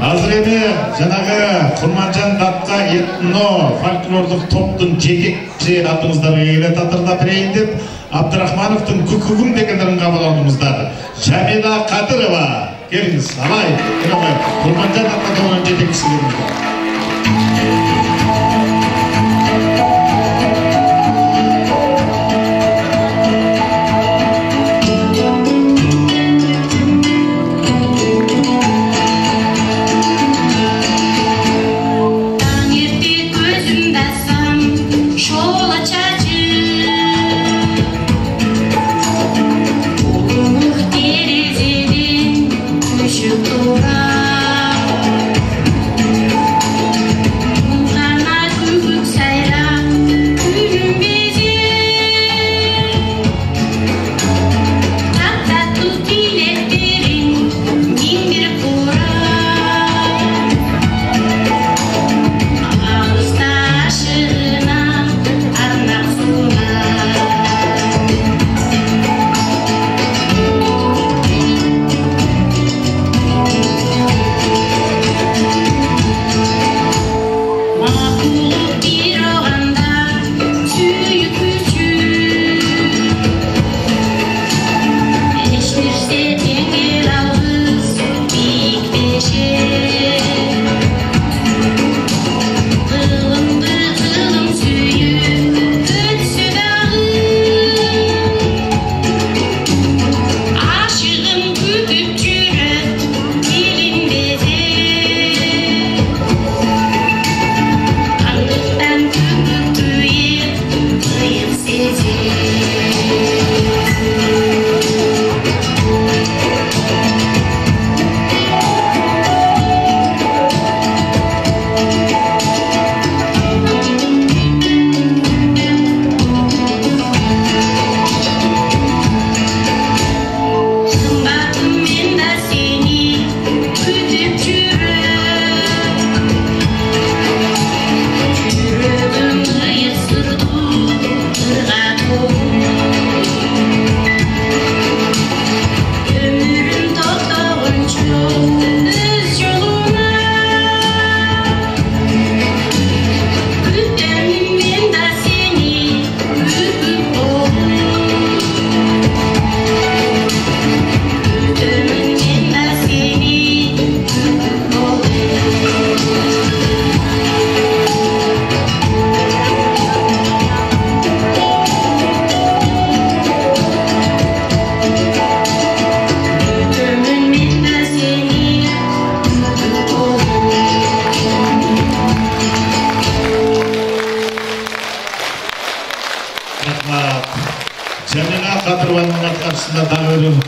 Азыр эми жанагы Курманжан датка этно фольклордук топтун жетекчи атыңыздарды эле татырлап берейин деп Абдрахмановдун Күкүгүм деген ырын кабыл алдыңыздар. Жамида Кадырова, келиңиз, алай, Курманжан датка тобунун жетекчиси келиңиз.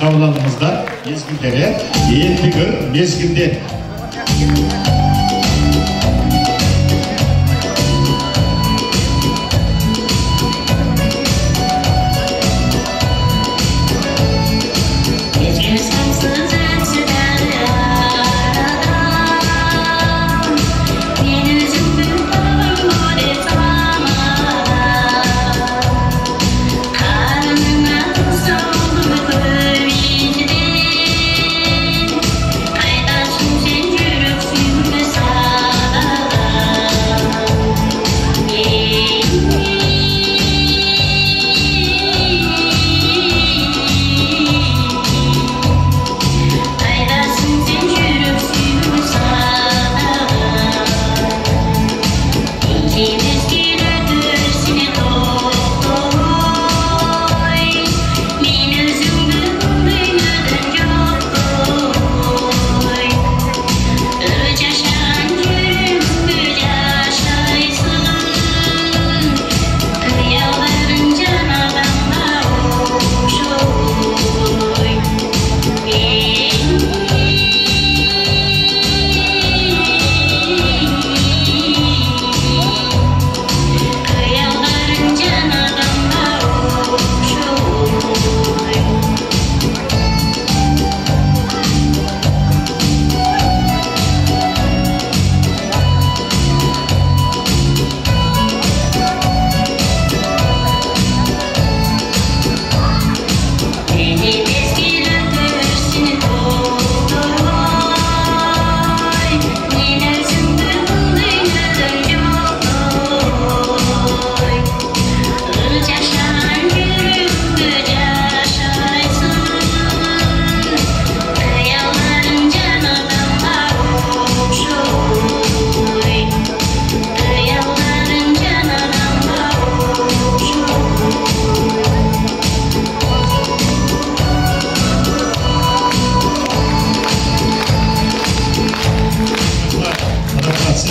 Kabul aldığımızda mezgillere, yeğenli mezgilde Sen yürüksün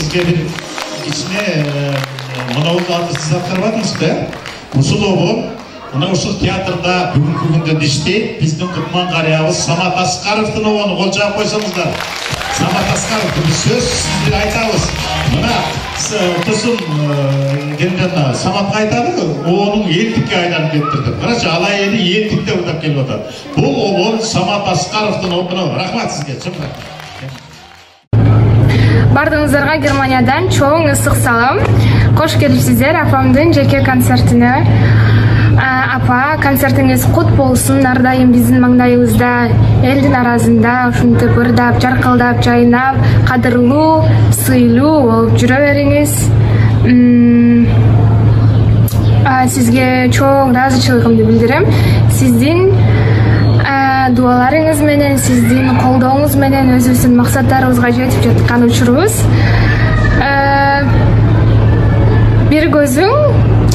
сізге бір içine mınavuz adı siz hatırladınız mı? Ушул обол мына ушул театрда бүгүнкү күндө иштейт биздин кутман карыябыз Самат Аскаровдун обону кол жаап койсоңуздар. Самат Аскаровдун сөз сиздер айтабыз. Мына тусун келген Саматка айтады, обонун элтикке айланып кетtirdi. Карачы алай эли элтикте уктап келип атат. Бул обол Самат Аскаровдун обону. Рахмат сизге. Бардыңыздарга Германиядан чоң ысык салам. Кош келипсиздер апамдын жеке концертине. Апа, концертиңиз кут болсун. Ар дайым биздин маңдайыбызда, элдин аразында ушинтип ырдап, жаркылдап, жайнап, кадырлуу, сыйлуу болуп жүрө бериңиз. Сизге чоң ыраазычылыгымды билдирем. Сиздин дуаларыңыз менен, сиздин колдооңуз менен өзүбүздүн максаттарыбызга жетип жаткан учурубуз. Бир көзүң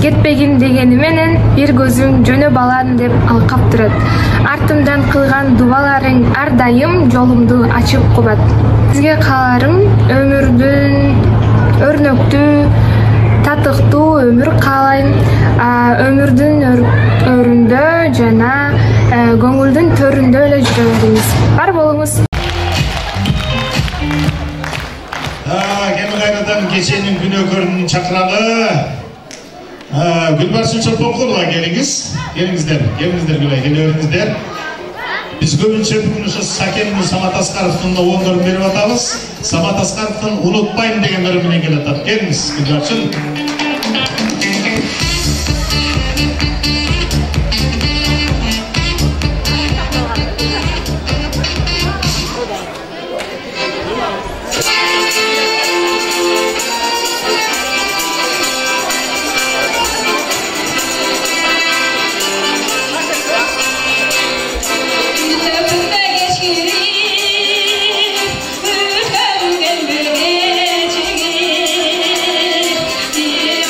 кетпегин дегени менен бир көзүң жөнө балан деп алкап турат. Артымдан кылган дубаларың ар дайым жолумду ачып кубат. Сизге кааларым өмүрдүн өрнөктүү, татыктуу өмүр каалайм. Өмүрдүн өрүндө жана көңүлдүн төрүндө эле жүрө бериңиз. Бар болуңуз. Кеми кайрадан кеченин күнөөкөрүнүн чакыралы. Гүлбаршын Чолпонкулова келиңиз. Келиңиздер Гүлай, келе бериңиздер. Биз көбүнчө бүгүн ошо Сакенин Самат Аскаровдун обондорун берип атабыз. Самат Аскаровдун унутпайм деген ыры менен келе атат. Келиңиз Гүлбаршын. Yeah.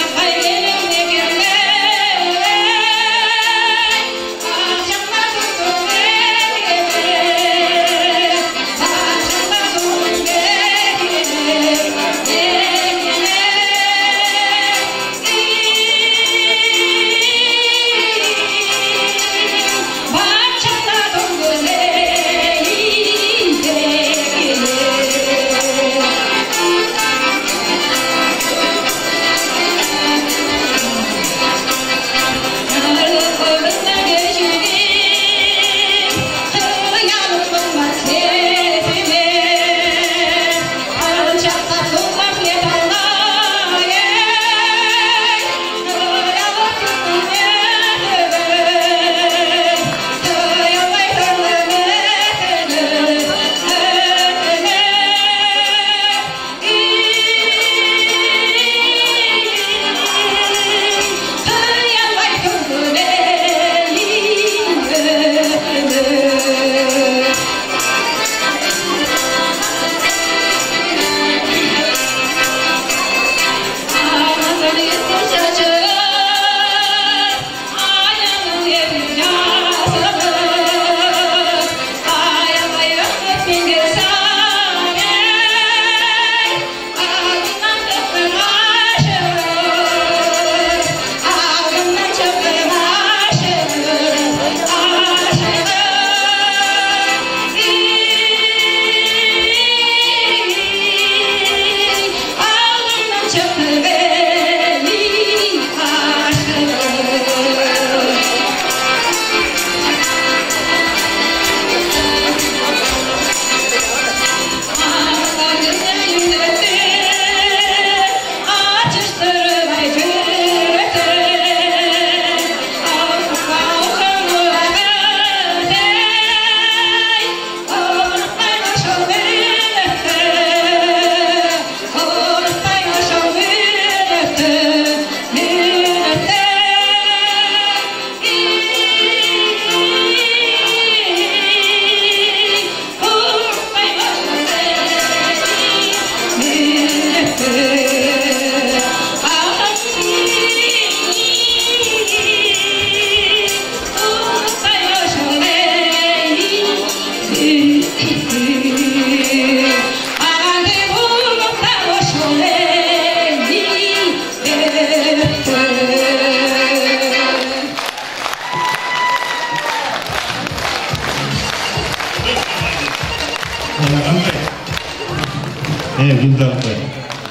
Güldar'da.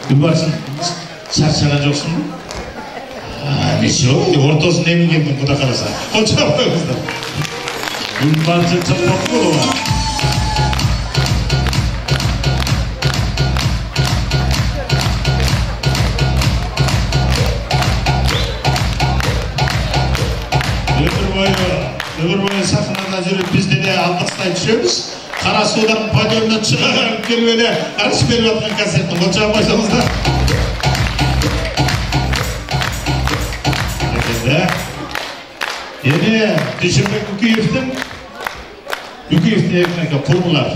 Gülbarsın çarçagan жоқсың ба? Ничего, ортасын немен келдің құда қаласа. Қоншақ қойыңыздар. Gülbarsın çapақ болуға. Ömür boyu sahnada жүріп бізде де алдықстай түсеміз. Қарасудан подиумнан шығарып келіп еле қарсы беріп жатқан концерттің қоншақ қойсаңыздар. Енді Дүйшенбек Үкеевтің құрбылар.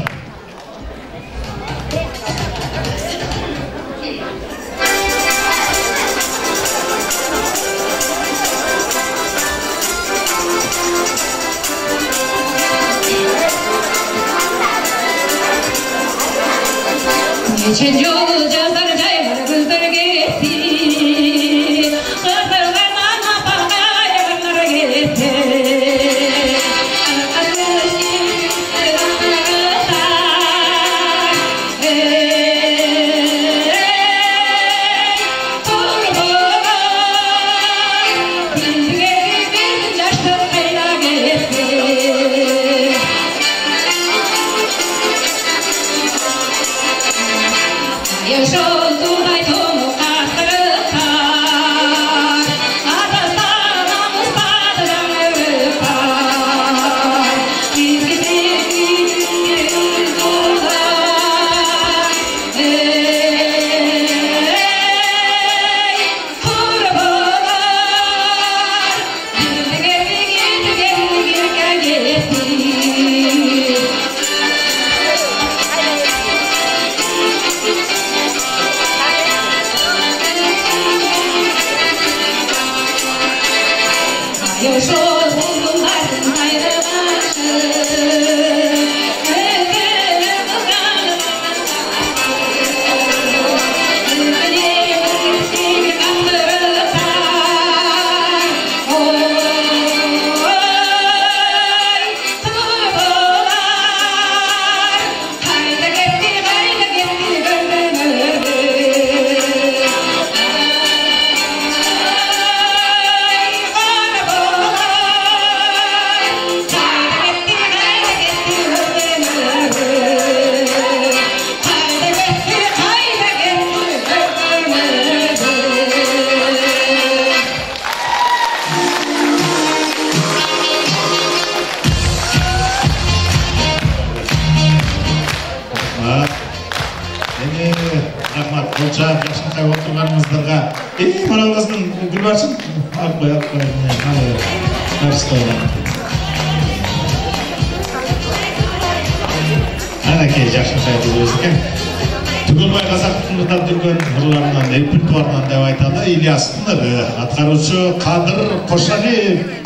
Түгілбай қазақтың жүрген ұрларынан, репертуарынан деп айтады, Ильястың атқарушы Қадыр Қошали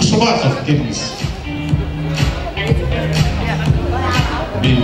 Құшыбақов келіңіз. Бил.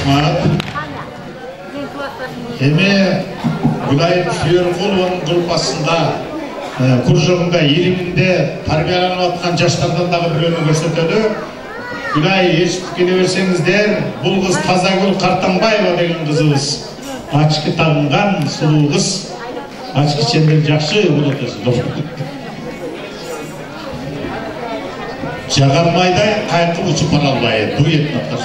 Рахмат. Эме Гүлайым Сүйөркулованың группасында кружогунда илиминде тарбияланып аткан жаштардан дагы бирөөнү көрсөтөдү. Гүлай, естип келе берсеңиздер, бул кыз Тазагүл Картаңбаева деген кызыбыз. Ачкы тагынган сулуу кыз. Ачкы чендер жакшы болот өзү. Жагармайдай кайкы учуп бара албай дуэт атат.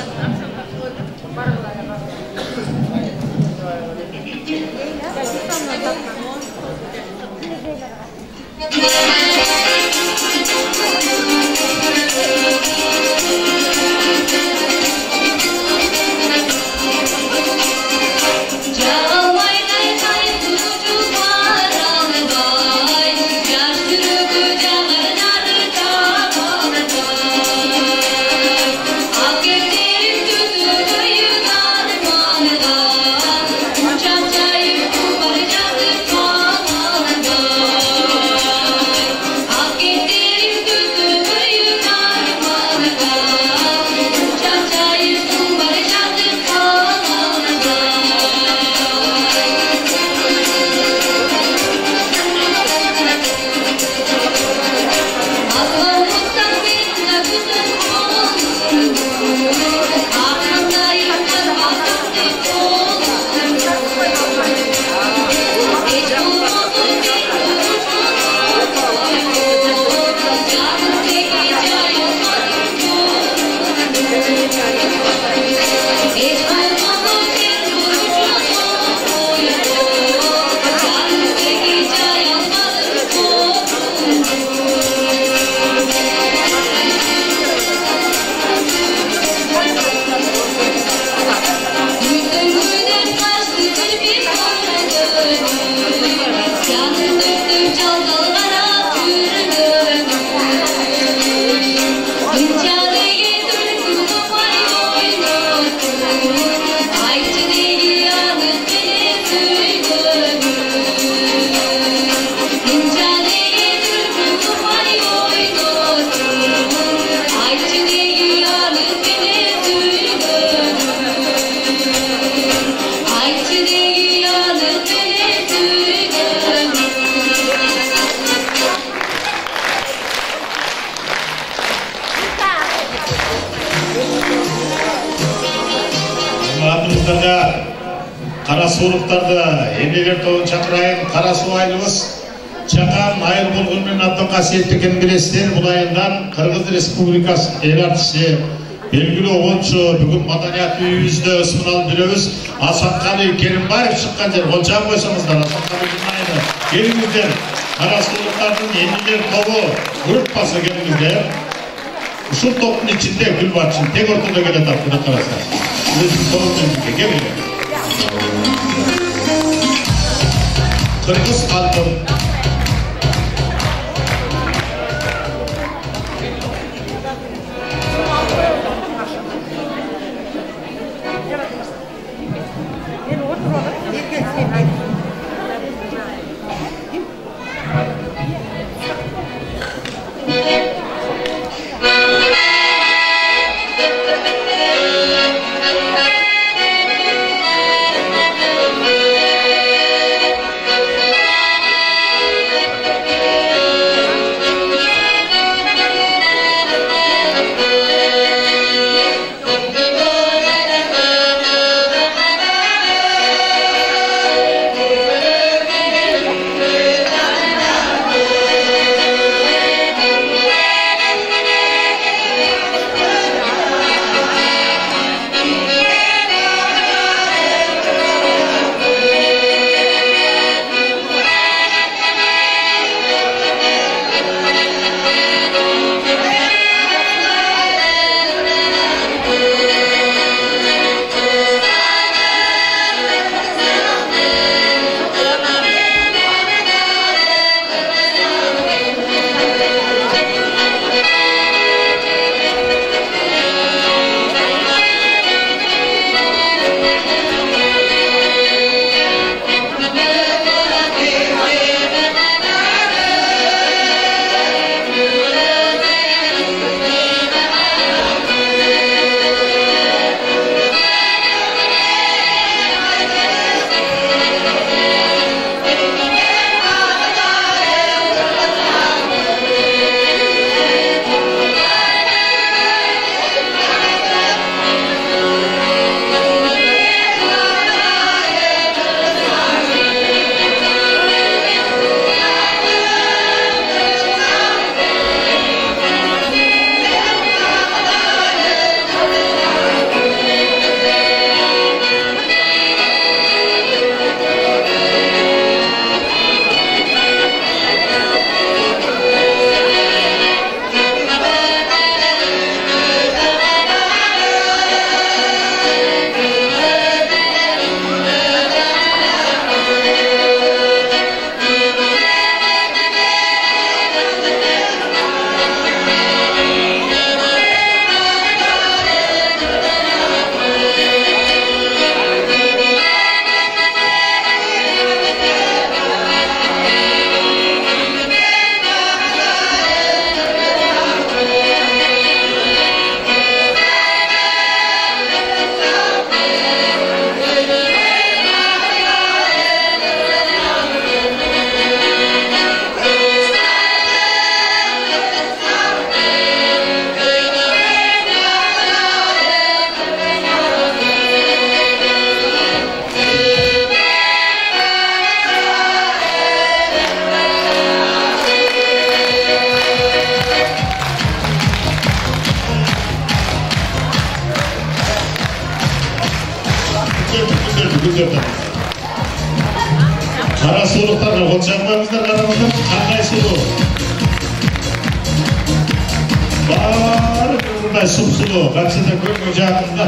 Карасуулуктарды эмнелер тобун чакырайын. Карасуу айылыбыз чакан айыл болгону менен абдан касиеттүү экенин билесиздер. Бул айылдан Кыргыз Республикасы эл артчысы белгилүү огончу бүгүн маданият үйүбүздө ысмын алып жүрөбүз. Асанкали Керимбаев чыккан жер. Болчан койсоңуздар, Асанкалидин айылы. Келиңиздер. Карасуулуктардын эмнелер тобу группасы келиңиздер. Ушул топтун ичинде Гүлбарчын тең ортодо келе тартып караса. Өзү тобунун ичинде келиңиздер. Kırgız halkım гүлдер татыңыздар. Қара сұлулықтарға от жағмаңыздар, қараңыздар, қандай сұлу. Бары бірдай сұп-сұлу, қапсыда көрген жағында.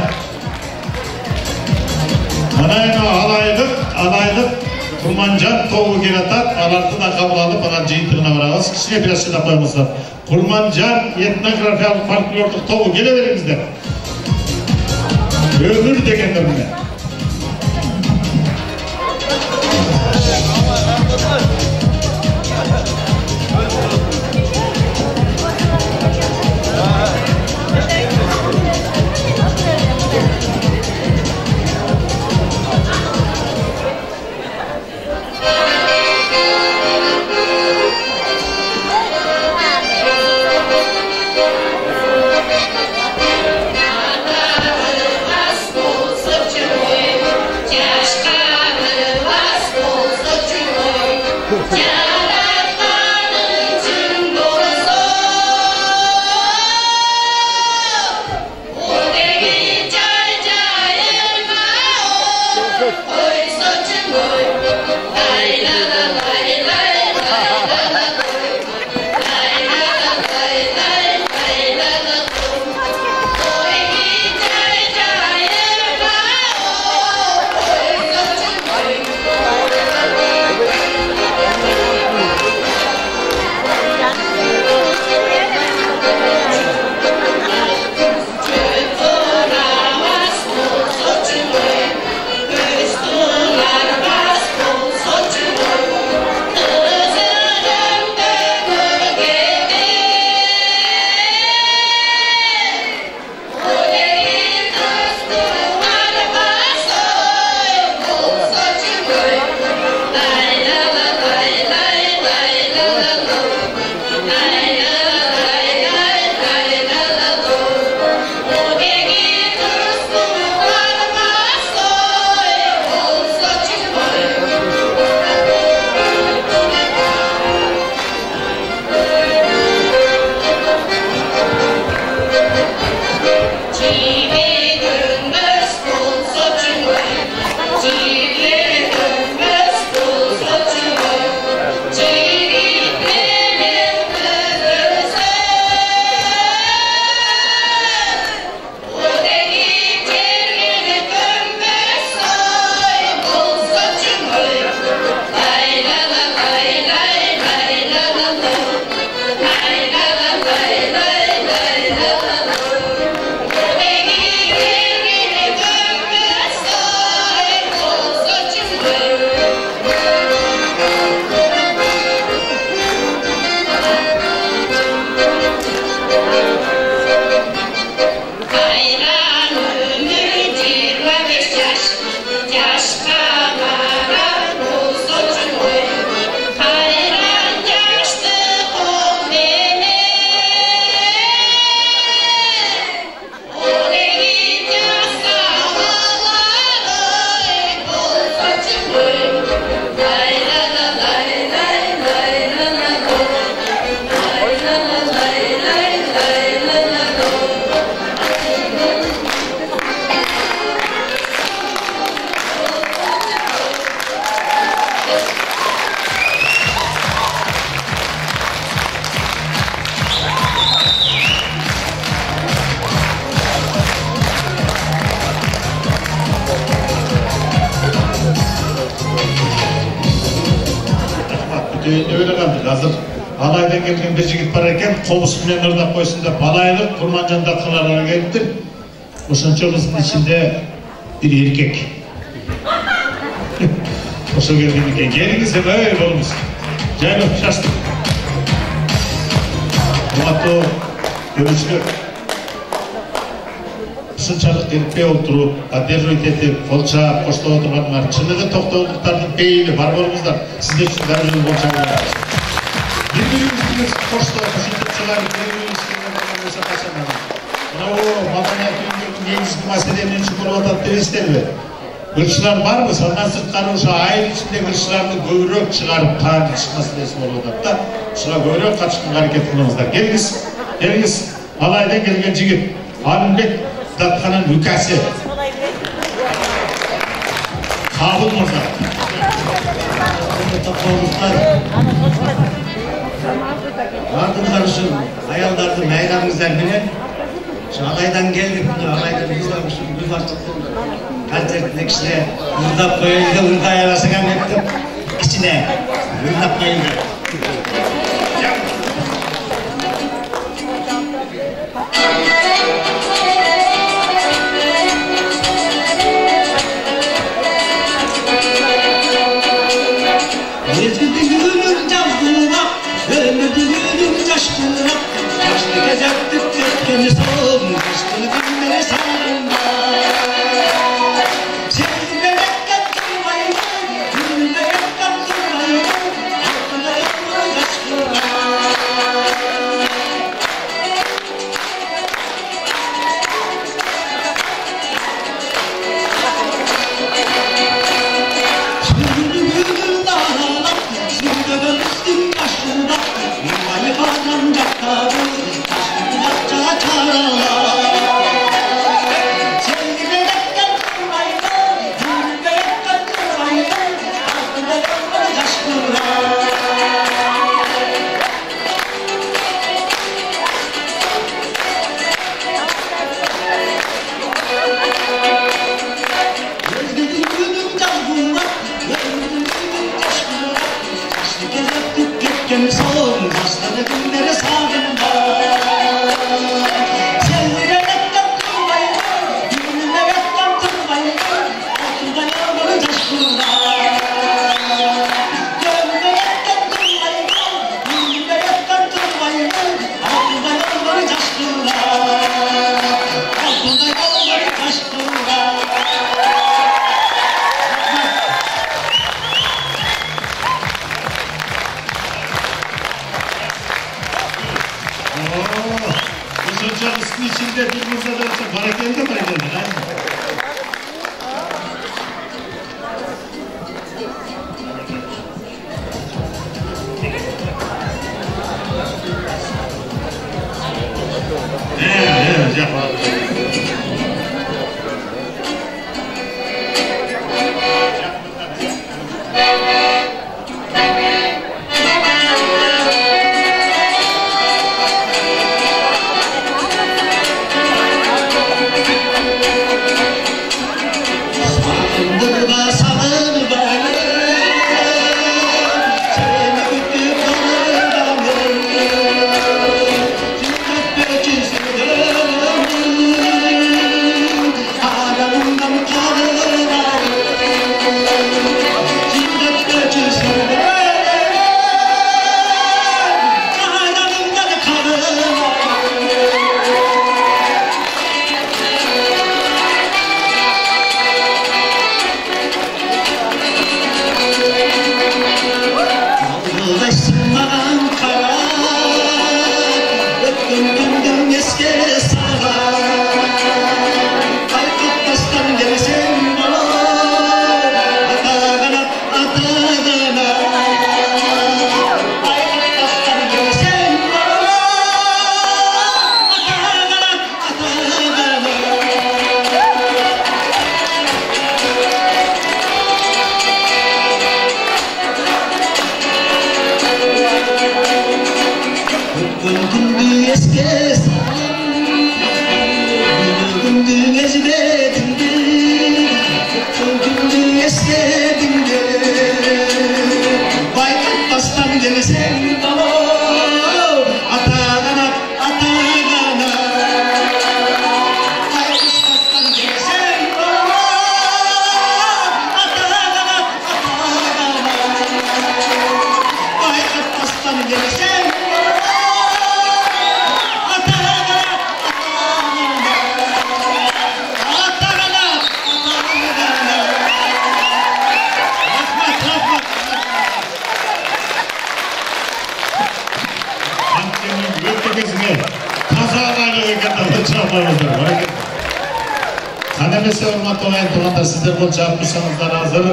Анайына алайлық, Құрманжан тобы келатат, аларды да қабыл алып, аған жиынтығына барағыз. Кішіне бір ашқыда қоймыздар. Құрманжан этнографиялық фольклордық тобы келе беріңіздер. Өмір дегендер міне. Öyle kaldık hazır. Alaydan gelген bir жігіт бар екен, қобысымен ұрдап қойсын деп алайлық Құрманжан датқаларына келіпті. Ошончолысының ішінде bir еркек. Ошо келген екен. Келіңіз деп өй болыңыз. Жайлап шаштық. Құрматты көрушілер. Шынчалық келіппей отырып, поддерживать етіп, қолшап, қоштап отырғандар, шынығы тоқтаулықтардың пейілі бар болыңыздар. Сіздер үшін бәрі жыл қолшап. Bir-birimizden koştular, koştukçular, bir-birimizden olsa kaçamadı. Bravo, madaniyat ülkenin негізгі мәселемен шүкірлатады деместер бе? Гүлшілер бар мı? Сондан сыртқары ұша айыл ішінде гүлшілерді көбірек шығарып қағын мәселесі болып отады да. Шыға көбірек қатышқын қарекет қылыңыздар. Келіңіз, алайдан келген жігіт, Алымбек датқанын үкәсі. Қабыл мырза. Ardımızlar үшін аялдарды майрамыңыздар менен Алайдан келдік, алайдан біздің үшін біз артық концертіне кішіне ұрдап қойылды, ұрдай арасыға меттім, кішіне ұрдап қойылды. Mezgilдің өмір жаздырап, өмірдің өмір жаштырап, жашты кезектік кеткені соң, жаштыны күндері сағында. Сезімде еттен тұрмаймын, күнімде еттен тұрмаймын, алтыны өмір жаштырап. Сіздер бұл жарқысаңыздар азыр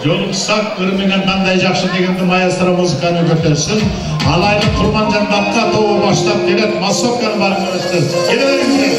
жолықсақ үрменен қандай жақшы дегенді маэстро музыканы көтерсін. Алайлы Құрманжан Дапқа тобы баштап келет массовканы барып көресіз. Келе беріңіздер.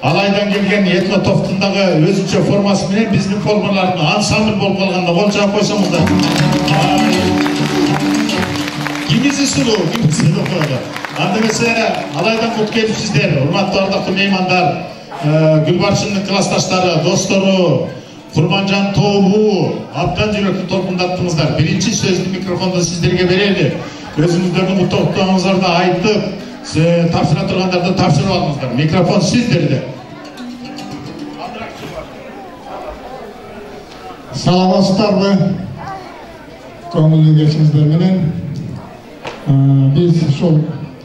Алайдан келген этно топтундағы өзінше формасы менен біздің формалардың ансамбль болып қалғанда қол жағып қойсаңыздар. Кимизи сұлу қойды. Андымесе алайдан құт келіпсіздер, урматтуу ардақты меймандар, Гүлбаршынның классташтары, достору, Курманжан тобу, абдан жүректі толқындаттыңыздар. Бірінші сөзді микрофонды сіздерге береді. Өзіңіздердің құттықтауыңыздарды айтып, тапсыра тұрғандарды тапсырып алыңыздар. Микрофон сіздерде. Саламатсыздарбы? Көңілді кешіңіздер менен. Біз шол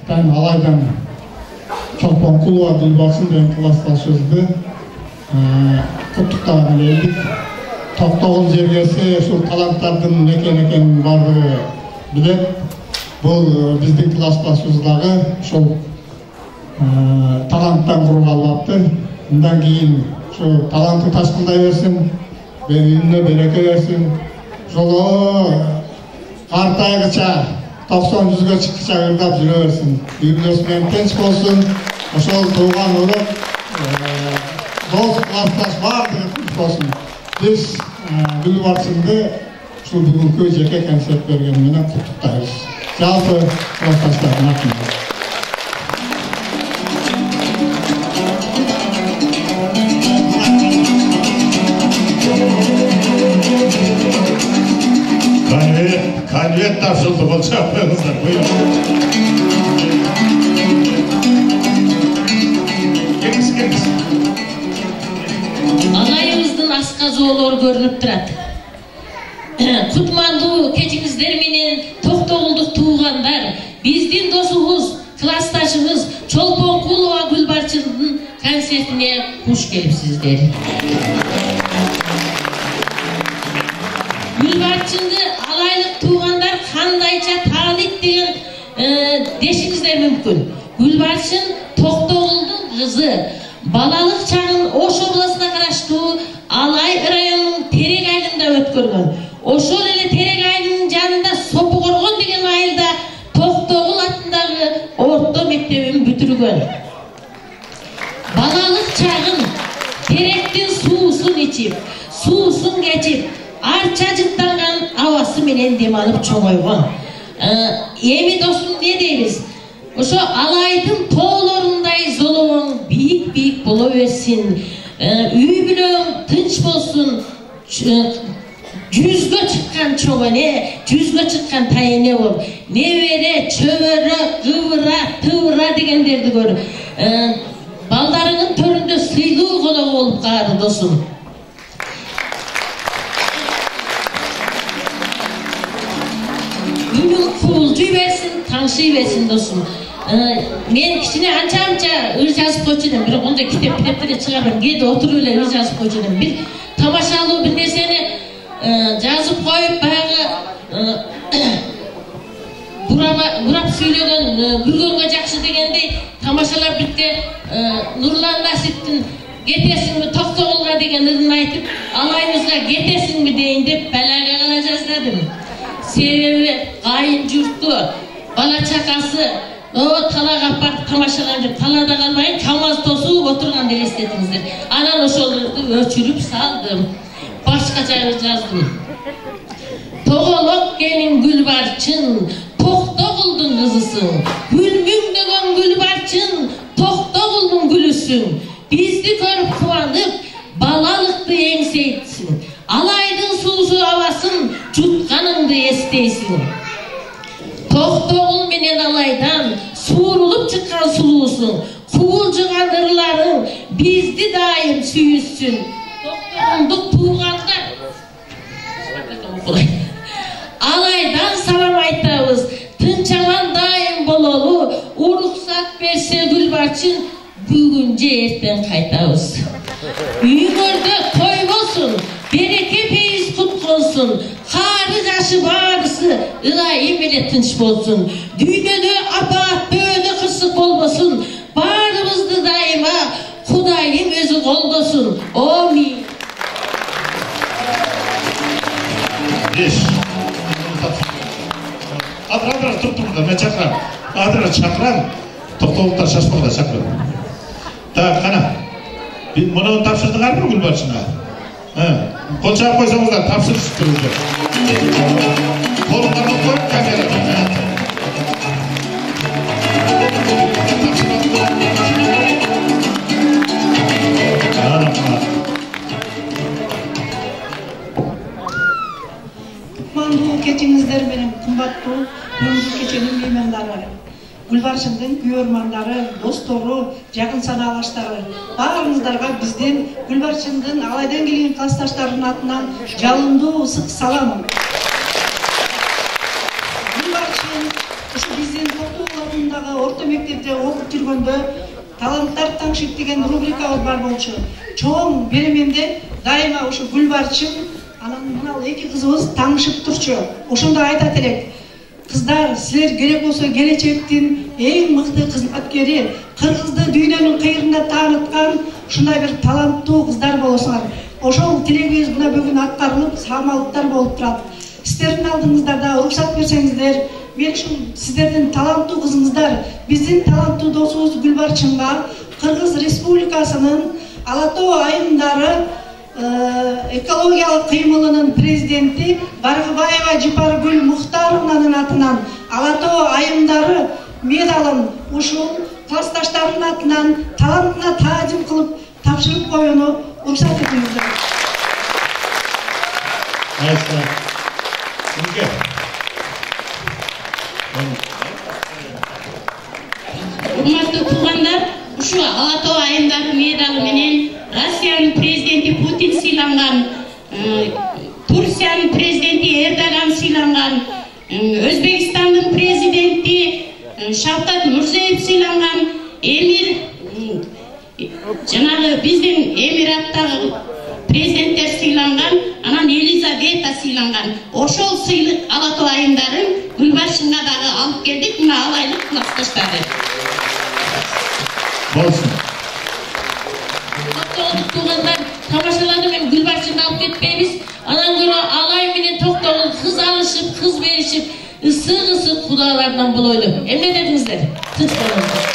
тән алайдан Чолпонкулова Гүлбаршын деген классташыбызды құттықтағым келдік. 99 жергесі шул таланттардың некен бардығы білет. Бұл біздің классташыбыздағы шол таланттан құрғалапты. Бұндан кейін шол таланты ташқындай берсін, үйіне береке берсін. Жолы қартайғыча 90-100-ге шыққыча ырдап жүре берсін. Үйімдесімен тенч болсын. Ошол туған ұрып, дос классташ бардығы құт болсын. Біз Гүлбаршынды шул бүгінгі жеке концерт бергенменен құттықтаймыз. Жалпы классташтардың атынан. Конверт тапшылды, қол шапыңыздар. Алайымыздың асқазолары көрініп тұрады. Құтманды кечіңіздер менен Тоқтоғұлдық туғандар, біздің досымыз, классташымыз Чолпонкулова Гүлбаршынның концертіне қош келіпсіздер. Гүлбаршынды алайлық туғандар қандайша таанит деген дешіңіздер мүмкін. Гүлбаршын Тоқтоғұлдың қызы. Балалық чағын Ош обласына қараштуу Алай районының Терек айылында өткөргөн. Ошол эле Терек айылынын жанында Сопугоргон деген айылда Токтогул атындагы орто мектебин бүтүргөн. Балалық чагын Теректин суусун ичип, су suusun geçip arça cıttangan havası menen dem alıp çoğoygon. Emi dostum ne deymiz? Oşo alaydın toğlarınday zoluğun büyük büyük buluversin. Üy bilen tınç bolsun. Cüzgö çıkkan çoğane, cüzgö çıkkan tayene ol. Nevere, çövere, kıvıra, tıvıra degenlerdi gör. Baldarının töründe sıylığı kola olup qarı dostum. Günün kuğulcuy versin, tanışıy versin dostum. Men kichine ancha ır жазып koyçudum. Bir onda kitapları çıkarım. Gedi oturup öyle ır жазып koyçudum. Bir tamaşalı bir neseni жазып koyup bayağı burap söylegen gülgönge jakşı degende tamaşalar bitti. Nurlan Nasip'tin getesin mi Toktogulga degen ırını aytıp alayımızga getesin mi deyin dep belaga kala жаздадым. Sebebi kayın jurttu, bala çakası o talaga apart tamaşalan деп talada kalmayın kamaz tosu oturgan dele istedingizler. Anan oşolарды öçürüp saldım. Başkaça жаздым. Toğolok gelin Gülbarçın, Toktogul'dun kızısın. Gülmüң degen Gülbarçın, Toktogul'dun gülüsün. Bizdi görüp kuvanıp, balalıkты engseytsin. Alaydın suusu havasın, jutkanыңды esteysin. Toktogul menen alaydan suurulup çıkkan suluusun. Kuğulcugan ırlarың bizdi daim sүйüssün. Toktogul'duk tuğanlar. Alaydan salam aytabız. Tınçalan daim bololu. Uruksat berse Gülbarçın bugünce erten kaytabız. Üyüngörde toy bolsun. Bereke peyiz kutkolsun. Karı jaşı barısı ılayım ele tınç bolsun. Düynödö apaat böğdö kısık bolbosun. Barımızdı daima Kudayım özü koldosun. Amin. Beş. Adra turup burada ben çakıram. Adra çakıram. Toktogullar şaşmaqda çakıram. Ta kana. Bunu tapşırdılar mı Gülbarçın'a? Kol çağıp koysanızlar tapşırış dururlar. Kolunlarını koyup kamera. Kumandu keçiңiздер менен кымбаттуу бүгүнкү кеченин меймандары, Gülbarçындын kүйөрмандары, достору, жакын санаалаштары, баарыңыздарга биздин Gülbarçындын алайдан келген классташтарынын атынан жалындуу ысык салам. Gülbarçын ушу биздин Токтогул орнундагы орто мектепте окуп жүргөндө таланттар таңшык деген рубрикабыз бар болчу. Чоң беременде дайыма ушу Gülbarçын анан мына эки кызыбыз таңышып турчу. Ошондо айтат элек. Kızlar, sizler gerek olsa gelecektin en mıhtı kızmatkeri, Kırgızdı dünyanın kıyırında tanıtkan, şunday bir talanttуу kızlar bolosуңар. Oşol tilegiz buna bugün atkarılıp, sağmalıklar bolup turat. Sizlerin aldığınızda ruhsat versenizdер, ben şu sizlerden talanttуу kızınızlar, bizim talanttуу dosumuz Gülbarçınga, Kırgız Respublikasının Alatoğ ayındары экологиялык кыймылынын президенти Баргыбаева Жипаргүл Мухтаровнанын атынан Алатоо айымдары медалын ушул классташтарынын атынан талантына таажим кылып тапшырып коюуну уруксат этиңиздер. Урматтуу туугандар, ушул Алатоо айымдары медалы менен Россиянын президенти Путин сыйланган, Турциянын президенти Эрдоган сыйланган, Өзбекстандын президенти Шавкат Мирзиёев сыйланган, эмир жанагы биздин эмираттагы президенттер сыйланган, анан Елизавета сыйланган. Ошол сыйлык Алатоо айымдарын Gülbarçınга дагы алып келдик. Мына алайлык классташтары. Болсун. Toktogul tamашаларды мен Gülbarçın'da alıp ketpeybiz. Anan göre alay менен Toktogul kız alışıp, kız verişip, ısık kudalardan buloydu. Emre dedinizler. Kız kalınızlar.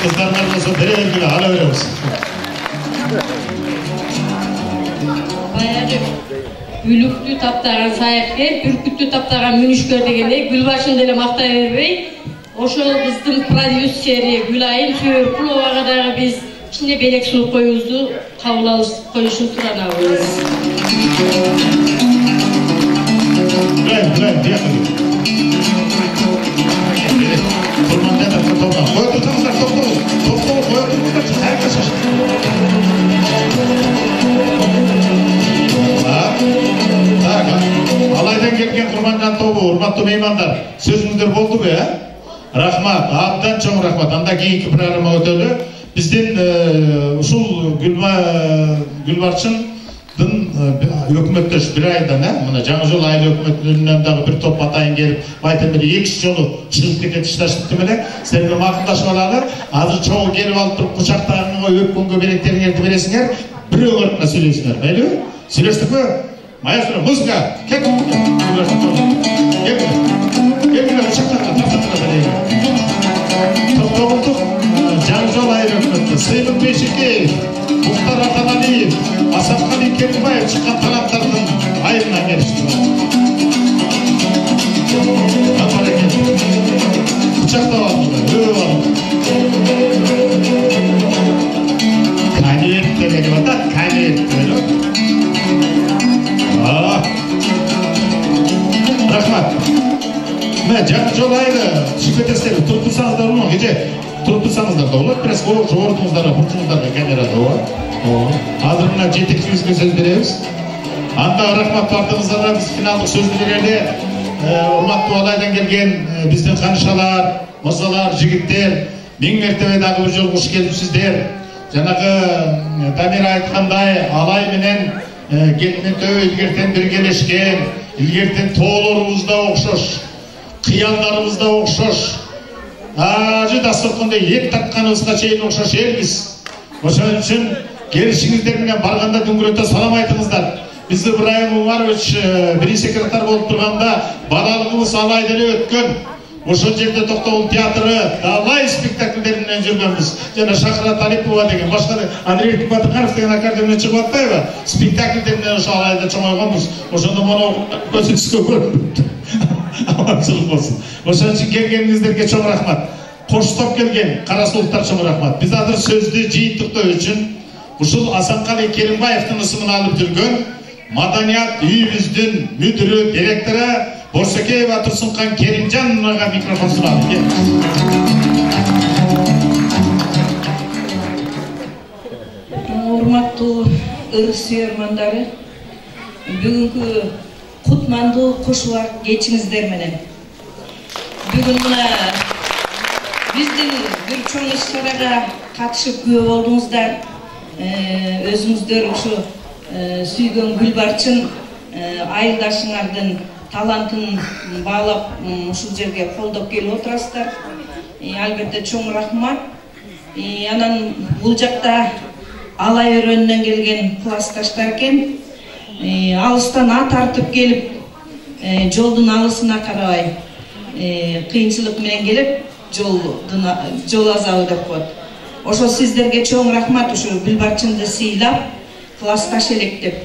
Kızlardan olsa dereler gibi hala öyle olsun. Үлүктү таптаган сайыпкер, бүркүттү таптаган мүнүшкөр дегендей Гүлбарчын деле мактай бербей, ошол биздин продюсери Гүлайым Чөбөркуловага дагы биз кичине белек сунуп коюубузду кабыл коюшун суранабыз. Алайдан келген Құрманжан тобы, урматтуу меймандар, сөзүңүздөр болду бе? Рахмат, абдан чоң рахмат. Анда кийинки программа өтөлү. Биздин ушул Гүлбарчындын өкмөттөш бир айдан, мына жаңы жол айыл өкмөтүнөн дагы бир топ атайын келип, айтып эле 2 жолу чыгып кетет ишташыптыр менен. Силерге макулдашып алалы. Азыр чогуу келип алып туруп кучактарыңга өпкөнгө белектериңерди бересиңер, бирөө артына сүйлөйсүңөр, мейлиби? Сүйлөштүкпү? Маэстро, музыка, кет! Топтогулдук жаңы жол айыл өкмөтү, Сыйлык Бейшикеев, Мухтар Атаналиев, Асанкали Керимбаев чыккан таланттардын айылына келишти. Кучактап алдыңдар, өп алдыңдар. Конверттер деп атат, конверттер. Рахмат. Мына жаңы жол айылы чыгып кетесиздер, туруп турсаңыздар болмок, кече туруп турсаңыздар да болот. Бирок жогорутуңуздарга, бурчуңуздарга камерада ооба. Азыр мына жетекчибизге сөз беребиз. Анда рахмат бардыгыңыздарга биз финалдык сөздү берели. Урматтуу Алайдан келген биздин канышалар, мырзалар, жигиттер, миң мертебе дагы бир жолу куш келипсиздер. Жанагы Дамир айткандай, Алай менен кетментөө илгертен биргелешкен, илгертен тоолорубуз да окшош, кыялдарыбыз да окшош. Ажы дасторконда ет тартканыбызга чейин окшош элбиз. Ошон үчүн келишиңиздер менен барганда дүңгүрөтө салам айтыңыздар. Бизди Ибраим Умарович биринчи секретарь болуп турганда балалыгыбыз Алайда эле өткөн. Ошол жерде Токтогул театры талай спектакльдер менен жүргөнбүз. Жана Шакыра Талипова деген, башка Андрей Батыкаров деген академиядан чыгып атпайбы? Спектакльдер менен ошо Алайда чоңойгонбуз. Ошондо мону көзүңүзгө көрүнүп. Аманчылык болсун. Ошон үчүн келгениңиздерге чоң рахмат. Коштоп келген карасулуктар чоң рахмат. Биз азыр сөздү жыйынтыктоо үчүн ушул Асанкали Керимбаевдин ысымын алып жүргөн Маданият үйүбүздүн мүдүрү, директору Борсекеева Турсункан Керимжановага микрофон суналы. Урматтуу ырыс сүйөрмандары, бүгүнкү кутмандуу кошулар кечиңиздер менен. Бүгүн мына биздин бир чоң иш-чарага катышып күбө болдуңуздар. Өзүңүздөр ушу сүйгөн Гүлбарчын айылдашыңардын талантын баалап ушул жерге колдоп келип отурасыздар. Албетте чоң рахмат. Анан бул жакта Алай өрөөнүнөн келген классташтар экен. Алыстан ат тартып келип, жолдун алысына карабай, кыйынчылык менен келип, жол азабы деп коет. Ошо сиздерге чоң рахмат, ушу Гүлбарчынды сыйлап, классташ электеп,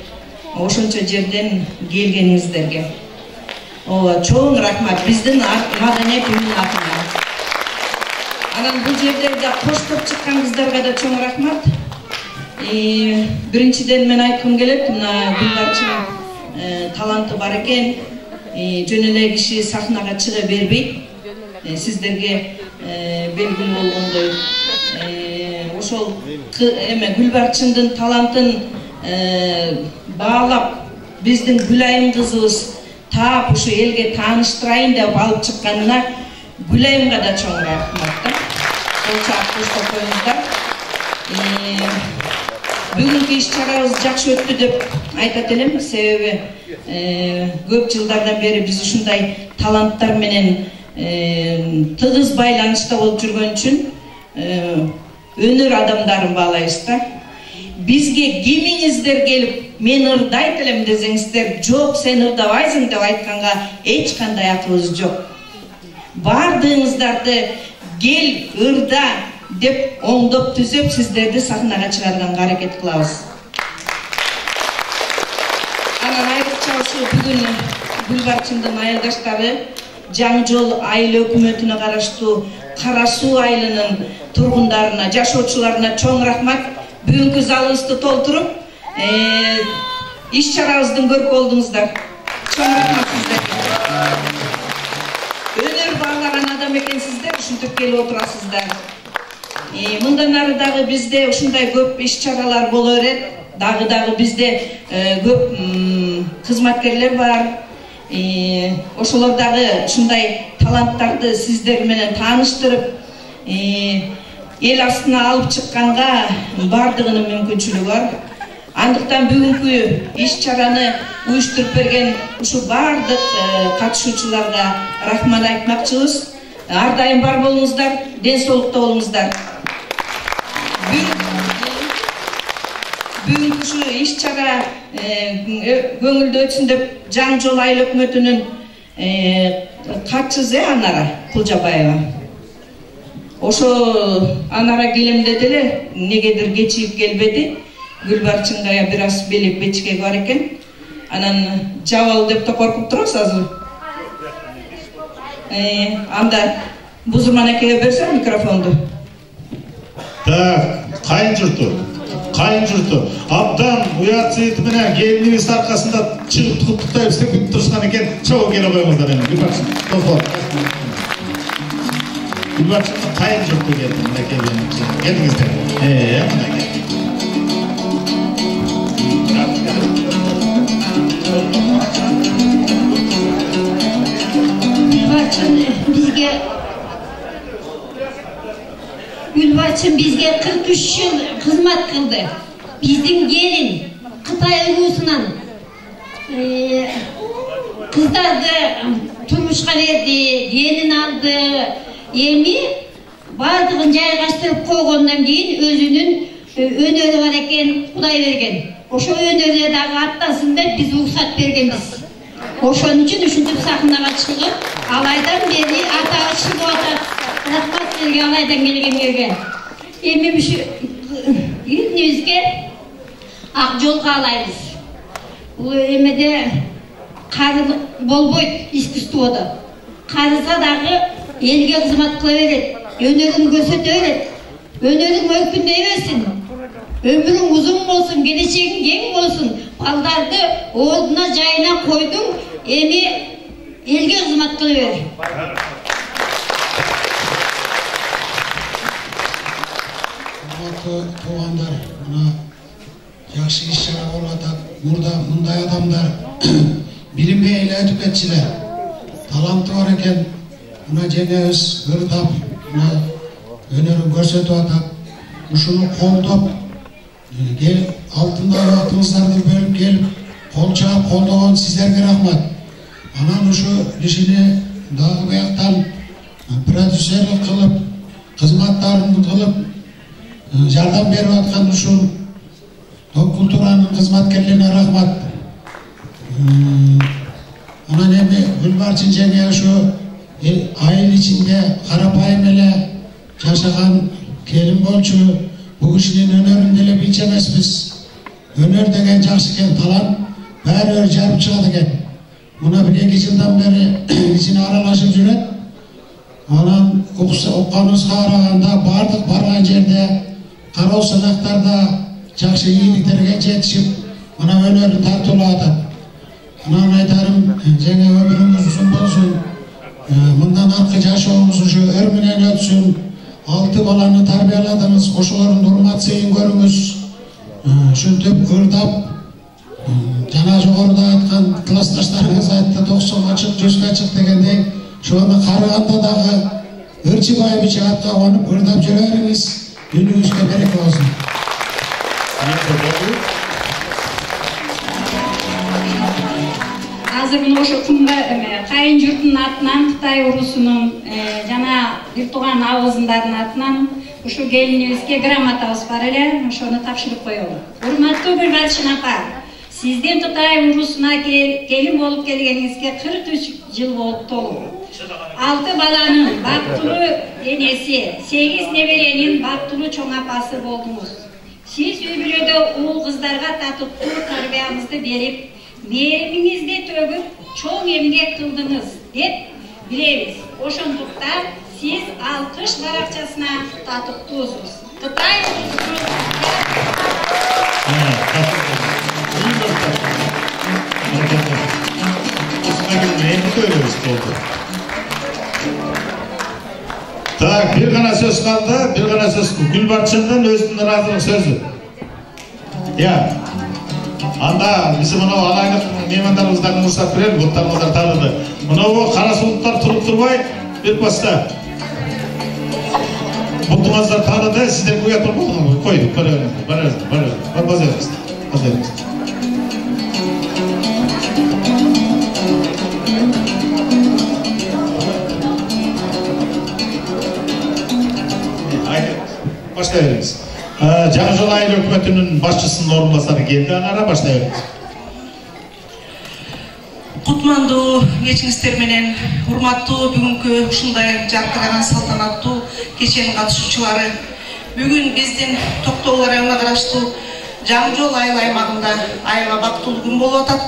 ошончо жерден келгениңиздерге. Чоң рахмат биздин маданият үйүнүн атынан. Анан бул жердерде коштоп чыккан кыздарга да чоң рахмат. Биринчиден мен айткым келет, мына Гүлбарчын таланты бар экен. Жөн эле киши сахнага чыга бербейт. Сиздерге белгилүү болгондой, ошол Гүлбарчындын талантын баалап, биздин Гүлайым кызыбыз таап ушу элге тааныштырайын деп алып чыкканына Гүлайымга да чоң рахмат. Сол чак коштоп коюңуздар. Бүгүнкү иш-чарабыз жакшы өттү деп айтат элем, себеби көп жылдардан бери биз ушундай таланттар менен тыгыз байланышта болуп жүргөн үчүн өнөр адамдарын баалайбыз да. Бизге кимиңиздер келип, мен ырдайт элем десеңиздер, жок, сен ырдабайсың деп айтканга эч кандай акыбыз жок. Бардыгыңыздарды кел ырда деп оңдоп түзөп сиздерди сахнага чыгарганга аракет кылабыз. Анан айрыкча ошол бүгүн Гүлбарчындын айылдаштары Жаңжол айыл өкмөтүнө караштуу Кара Суу айылынын тургундарына, жашоочуларына чоң рахмат. Бүгүнкү залыбызды толтуруп, иш-чарабыздын көрүп болдуңуздар. Чоң рахмат сиздерге. Өнөр баглаган адам экенсиздер, ушинтип келип отурасыздар. Мындан ары дагы бизде ушундай көп иш-чаралар боло берет. Дагы бизде көп кызматкерлер бар. Ошолор дагы ушундай таланттарды сиздер менен тааныштырып, эл астына алып чыкканга бардыгынын мүмкүнчүлүгү бар. Андыктан бүгүнкү иш-чараны уюштуруп берген ушу бардык катышуучуларга рахмат айтмакчыбыз. Ар дайым бар болуңуздар, ден соолукта болуңуздар. Бүгүнкү ушу иш-чара көңүлдүү өтсүн деп Жаңжол айыл өкмөтүнүн катчысы Анара Кулжабаева. Ошо Анара келемдеди эле, негедир кечигип келбеди. Гүлбарчынга бир аз белек бечкеги бар экен. Анан жабал деп да коркуп турабыз азыр. Анда Бузурман экеге берсем микрофонду. Так, кайын журту. Абдан уят сыйты менен келиниңиз аркасында чыгып куттуктайбыз деп күтүп турушкан экен. Чогуу келе коюңуздар эми. Гүлбарчын кайын журту келди. Мына келиңиздер. Мына Gülbarçın bizge 43 yıl hizmet kıldı. Bizim gelin Kıtay ulusundan kızlardı, turmuşka verdi, gelin aldı, emi bardığın jaygaштырып koygondan keyin özünün önörü var eken Kuday bergen. Oşo önörüne dagı attasında biz ruhsat bergenbiz. Oşonun için uşuntip sakındaga çıkıp alaydan beri atağı çıkıp atat. Rahmat berge alaydan kelgenlerge. Emi şu İzmir'e Akjolga alayız. Bu emede karılık bolboyt iskustuvada. Karıza dağı elge hizmet kıla veret. Önörün gösötö veret. Önörün öykündey versin. Ömürün uzun olsun, geleceğin keng olsun. Baldardı oğluna jayına koydum. Emi elge hizmet kıla ver. Туғандар, мына жақсы иш-чара болуп атат. Мындай адамдар билимге айлантып кетчилер. Таланты бар экен. Мына жеңебиз ырдап, мына өнөрүн көрсөтүп атат. Ушуну колдоп, алтындагы вактыңыздарды бөлүп келип, кол чаап колдогон сиздерге рахмат. Анан ушу ишини дагы бияктан продюсерлик кылып, кызматтарын кылып жардам берип аткан ушул топ культуранын кызматкерлерине рахмат. Анан эми Гүлбарчын жеңе ушу айыл ичинде карапайым эле жашаган келин болчу. Бул кишинин өнөрүн деле билчү эмеспиз. Өнөр деген жакшы экен, талант баары бир жарып чыгат экен. Мына 1-2 жылдан бери ичине аралашып жүрөт. Анан укканыбызга караганда бардык барган жерде кароо санактарда жакшы ийгиликтерге жетишип, мына өнөрүн тартуулап атат. Анан айтарым, жеңе өмүрүңүз узун болсун. Мындан аркы жашооңуз ушу өр менен өтсүн. 6 баланы тарбияладыңыз, ошолордун урмат сыйын көрүңүз. Ушинтип ырдап, жана жогоруда айткан классташтарыңыз айтты, 90-га чык, 100-га чык дегендей, ошону карыганда дагы ырчыбай бичатка конуп ырдап жүрө бериңиз. Günümüzde bereket olsun. Азыр мына ошо кайын журттун атынан, Кытай урусунун жана бир тууган абызындардын атынан ушу келинибизге грамотабыз бар эле, ошону тапшырып коелу. Урматтуу Гүлбарчын апа, сиздин Кытай урусуна келин болуп келгениңизге 43 жыл толду. 6 баланын бактылуу энеси, 8 неберенин бактылуу чоң апасы болдуңуз. Сиз үй бүлөдө уул кыздарга татыктуу тарбиябызды берип, мээримиңизди төгүп чоң эмгек кылдыңыз деп билебиз. Ошондуктан сиз алкыш баракчасына татыктуусуз. Кытай Так, bir gana söz kaldı, bir gana söz Gülbarçın'dan özünün razılık sözü. Ya, anda bizim onu alaylık meymanlarımızdan ruhsat verelim, butlarımızdan tanıdı. Bunu bu kara suluklar turup durmay, bir posta. Butlarımızdan tanıdı, sizden koyat olmadınız, koyduk, bazarız. Başlayalım. Жаңы айыл өкмөтүнүн башчысынын орунбасары келди, анара баштайбыз. Кутмандуу кечиңиздер менен урматтуу бүгүнкү ушундай жаркыраган салтанаттуу кеченин катышуучулары, бүгүн биздин Токтогул районуна караштуу Жаңы жол айыл аймагында айла бактылуу күн болуп атат.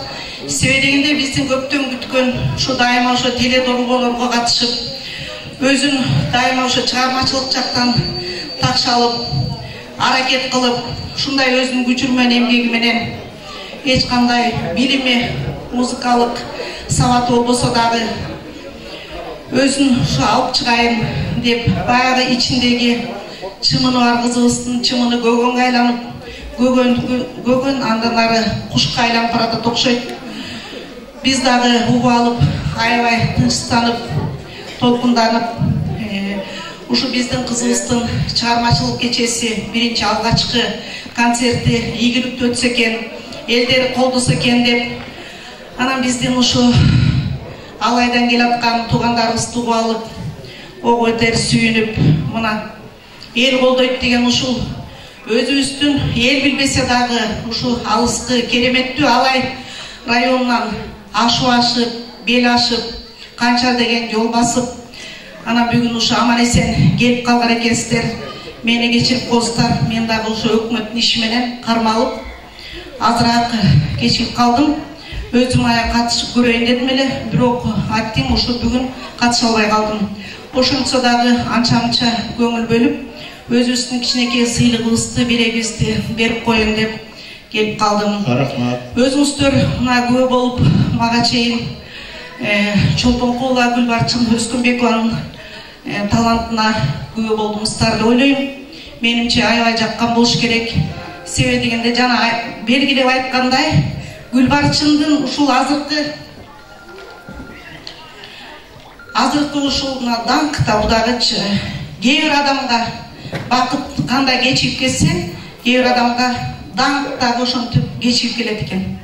Себеби дегенде биздин көптөн күткөн ушу дайыма ошо теле долбоолорго катышып, өзүн дайыма ошо чыгармачылык жактан такшалып, аракет кылып, ушундай өзүнүн күчүрү менен эмгеги менен эч кандай билими, музыкалык сабаты болбосо дагы өзүн ушу алып чыгайын деп баягы ичиндеги чымыны бар кызыбыздын чымыны көгөнгө айланып, көгөн андан ары кушка айланып баратат окшойт. Биз дагы угуп алып, аябай тынчтанып, толкунданып, ушу биздин кызыбыздын чыгармачылык кечеси биринчи алгачкы концерти ийгиликтүү өтсө экен, элдер колдосо экен деп, анан биздин ушу алайдан келаткан туугандарыбызды угуп алып, ого бетер сүйүнүп, мына эл колдойт деген ушул өзүбүздүн эл билбесе дагы ушу алыскы кереметтүү алай районунан ашып, бел ашып, канча деген жол басып, ана бүгүн ушу аман эсен келип калган экенсиздер. Мени кечирип коесуздар, мен дагы ушу өкмөттүн иши менен кармалып, азыраак кечирип калдым. Өзүм аяк катышып көрөйүн дедим эле, бирок аттим ушу бүгүн катыша албай калдым. Ошончо дагы анча-мынча көңүл бөлүп, өзүбүздүн кичинекей сыйлыгыбызды, берегибизди берип коеюн деп келип калдым. Рахмат. Өзүңүздөр мына күбө болуп, мага чейин Чолпонкулова Гүлбарчын Өскөнбекованын талантына күбө болдуңуздар деп ойлойм. Менимче аябай жаккан болуш керек. Себеби дегенде жана белгилеп айткандай, Гүлбарчындын ушул азыркы ушул даңк табудагычы кээ бир адамга бакыт кандай кечип келсе, кээ бир адамга даңк дагы ошентип кечип келет экен.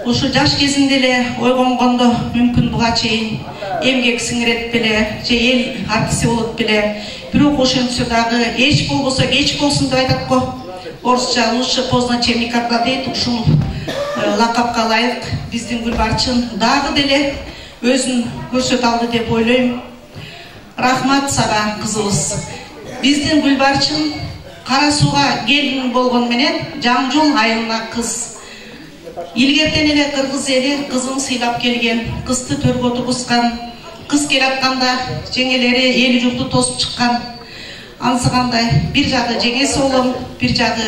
Ушу жаш кезинде эле ойгонгондо мүмкүн буга чейин эмгек сиңирет беле, же эл артиси болот беле, бирок ошентсе дагы эч болбосо кеч болсун деп айтат го. Орусча лучше поздно, чем никогда дейт. Ушул лакапка ылайык биздин Гүлбарчын дагы деле өзүн көрсөтө алды деп ойлойм. Рахмат сага кызыбыз. Биздин Гүлбарчын Кара сууга келин болгон менен Жаңы жол айылына кыз. Илгертен эле кыргыз эли кызын сыйлап келген, кызды төргө тургузган, кыз келатканда жеңелери эли журту тосуп чыккан. Ансыгандай бир жагы жеңеси болом, бир жагы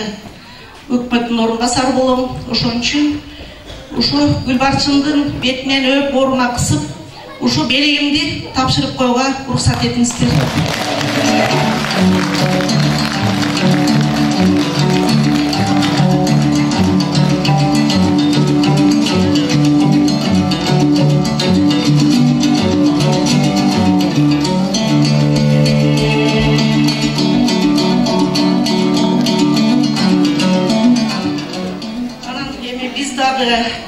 өкмөттүн орунбасары болом. Ошон үчүн ушу Гүлбарчындын бетинен өп орунна кысып, ушу белегимди тапшырып коюуга уруксат этиңиздер.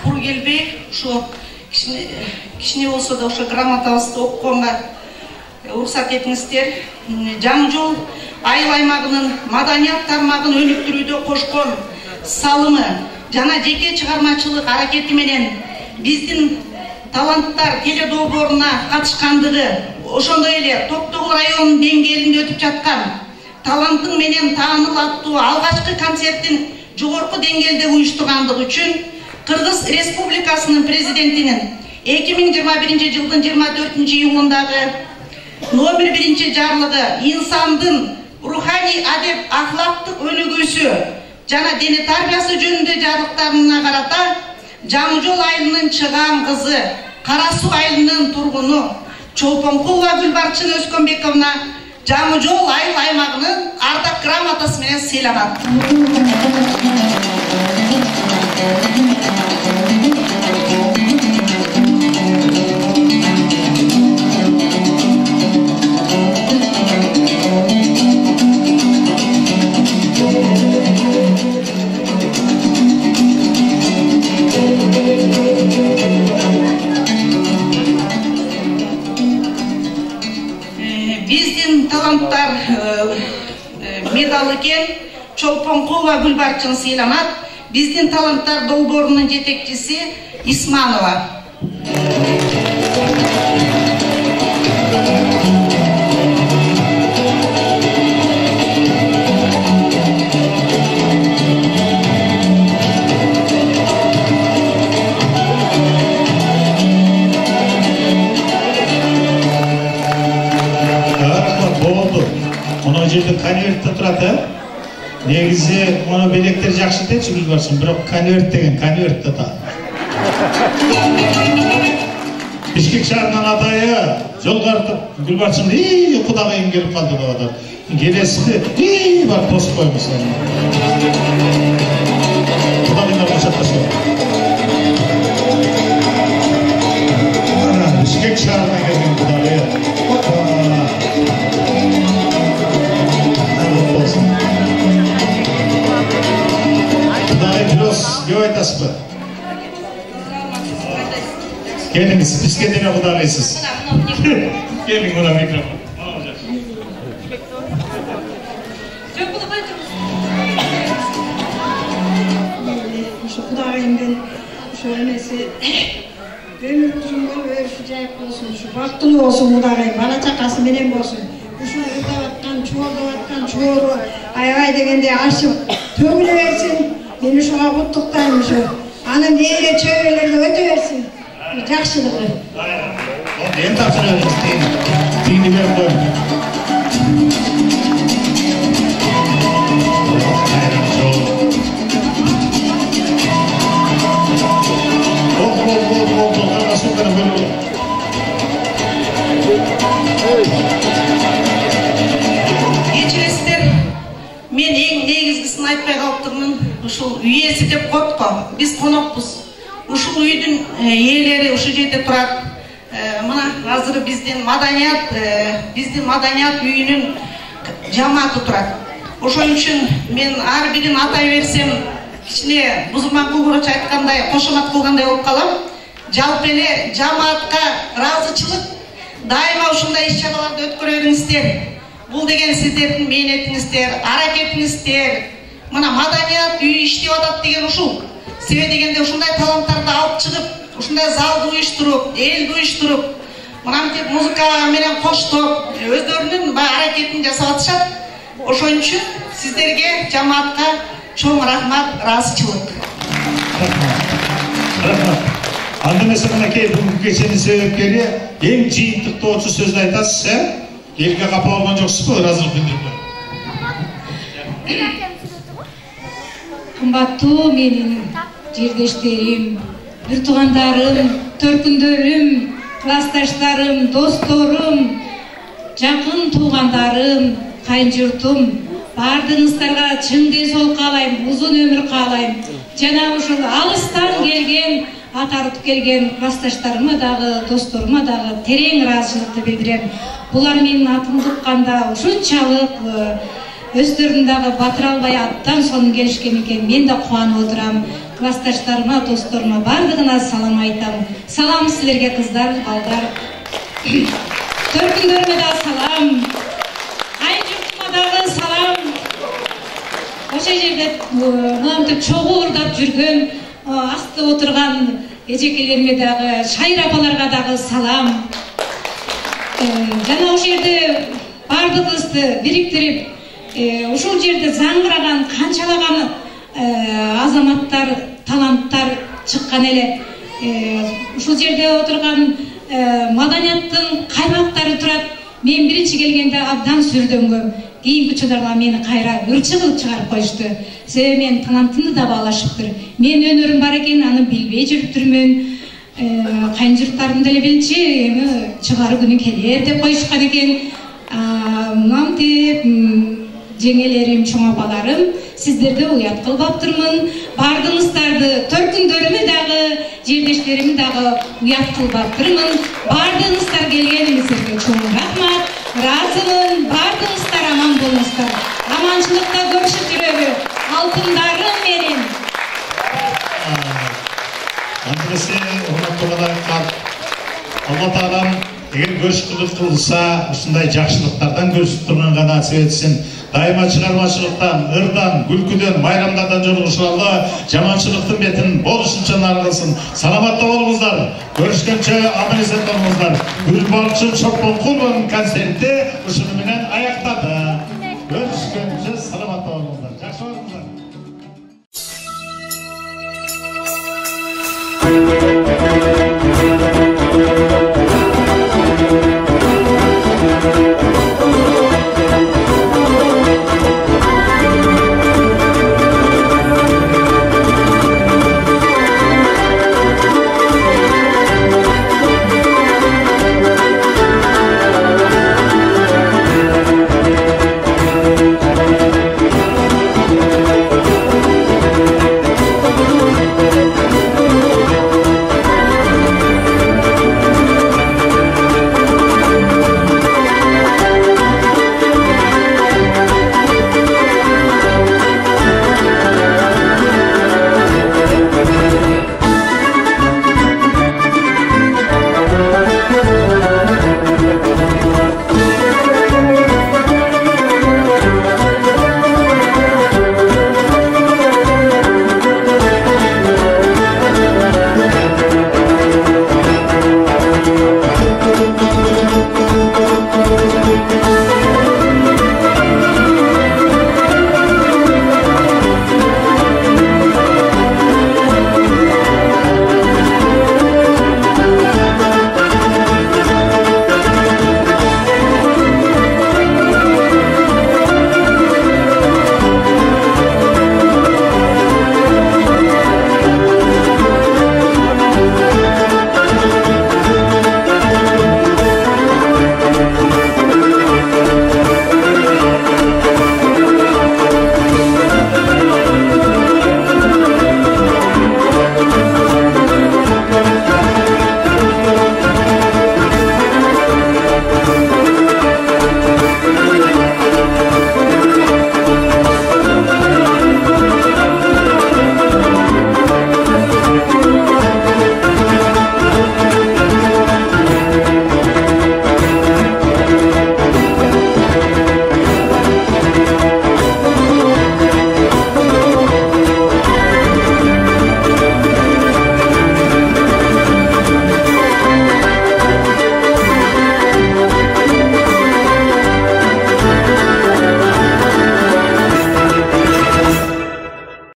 Кур келбей, ошо кичине болсо да ошо грамотабызды окуганга уруксат этиңиздер. Жаңы жол айыл аймагынын маданият тармагын өнүктүрүүдө кошкон салымы жана жеке чыгармачылык аракети менен биздин таланттар теле долбооруна катышкандыгы, ошондой эле Токтогул районунун деңгээлинде өтүп жаткан талантың менен тааныл аттуу алгачкы концерттин жогорку деңгээлде уюштургандыгы үчүн Кыргыз Республикасынын президентинин 2021 жылдын 24-июнундагы номер 1 жарлыгы инсандын руханий адеп ахлактык өнүгүүсү жана дене тарбиясы жөнүндө жарлыктарына карата Жаңы Жол айылынын чыгам кызы, Кара Суу айылынын тургуну Чолпонкулова Гүлбарчын Өскөнбековна Жаңы Жол айыл аймагынын ардак грамотасы менен сыйланат. Биздин таланттар медалы кен Чолпонкулова Гүлбарчын сыйланат. Биздин таланттар долбоорунун жетекчиси Исманова. Мына жерде конвертте турат, негизи мына белектер жакшы дечи Гүлбарчын, бирок конверт деген конвертте да. Бишкек шаарынын атайы жолгартып Гүлбарчын кудагайым келип калды деп атат. Келесиде бар тосуп коймуш. Кудагайдар кучакташып. Бишкек шаарына келген кудагай. Кеп айтасыз ба? Келіңіз, бізге дене құдағайсыз. Келің мұна микрофон. Құдағайыммен өмесі өмір ұзын болып өрісі жайып болсын, бақтылы болсын құдағай, бала чақасы менен болсын. Ұдаватқан, чуылы, ай дегенде ашып, төгіле берсін. Мен ушуга куттуктайм ушу. Анын ээле чөбөлөрү өтө берсин. Жакшылыгы. Мен тапшырабыз, тиңди берип коюм. Кечиресиздер, мен эң негизгисин айтпай калыптырмын. Ушул үйеси деп коет го. Биз конокпуз. Ушул үйдүн ээлери ушул жерде турат. Мына азыр биздин маданият үйүнүн жамааты турат. Ошон үчүн мен ар бирин атай берсем, кичине бузурман кулгурача айткандай, кошомат кылгандай болуп калам. Жалпы эле жамаатка ыраазычылык дайыма ушундай иш-чараларды өткөрө бериңиздер. Бул деген сиздердин мээнетиңиздер, аракетиңиздер. Мына маданият үй иштеп атат деген ушул. Себеби дегенде ушундай таланттарды алып чыгып, ушундай залды уюштуруп, элди уюштуруп, мынантип музыка менен коштоп, өздөрүнүн аракетин жасап атышат. Ошон үчүн сиздерге, жамаатка чоң рахмат, ыраазычылык. Рахмат. Анда эмесе мынакей бүгүнкү кеченин себепкери эң жыйынтыктоочу сөздү айтасыз, элге капа болгон жоксузбу, ыраазылык билдирип. Кымбаттуу менин жердештерим, бир туугандарым, төркүндөрүм, классташтарым, досторум, жакын туугандарым, кайынжуртум, баардыгыңыздарга чың ден каалайм, узун өмүр каалайм. Жана ушул алыстан келген, атарып келген классташтарыма дагы, досторума дагы терең ыраазычылыкты билдирем. Булар менин атымды укканда ушунчалык өздөрүн дагы батыра албай аттан сонун келишкен экен. Мен да кубанып отурам. Классташтарыма, досторума бардыгына салам айтам. Салам силерге кыздар, балдар. Төркүндөрүмө да салам. Айжуртума дагы салам. Ошол жерде мынантип чогуу урдап жүргөн, асты отурган эжекелериме дагы, Шайыр апаларга дагы салам. Жана ошол жерде бардыгыбызды бириктирип, ушул жерде заңгыраган канчалаган азаматтар, таланттар чыккан эле. Ушул жерде отурган маданияттын каймактары турат. Мен биринчи келгенде абдан сүрдөнгөм. Кийинки учурларга мени кайра ырчы кылып чыгарып коюшту. Себеби мен талантымды да баалашыптыр. Мен өнөрүм бар экен, аны билбей жүрүптүрмүн. Кайын журттарым деле билчи, эми чыгаруу күнү келер деп коюшкан экен. Мынтип жеңелерим, чоң апаларым, сиздерди уят кылбаптырмын. Бардыгыңыздарды, төркүндөрүмү дагы, жердештеримди дагы уят кылбаптырмын. Бардыгыңыздар келгениңиздерге чоң рахмат. Разымын, бардыгыңыздар аман болуңуздар. Аманчылыкта көрүшүп жүрөлү. Алтындарым менин. Андыресе, Алла Таалам эгер көрүшүп кылса, ушундай жакшылыктардан көрүшүп турганга насип этсин. Дайыма чыгармачылыктан, ырдан, күлкүдөн, майрамдардан жолугушалы, жаманчылыктын бетин болушунча нары кылсын. Саламатта болуңуздар. Көрүшкөнчө аман-эсен болуңуздар. Гүлбарчын Чокмонкулованын концерти ушуну менен аяктады. Görüşkünce salamat olunuzlar.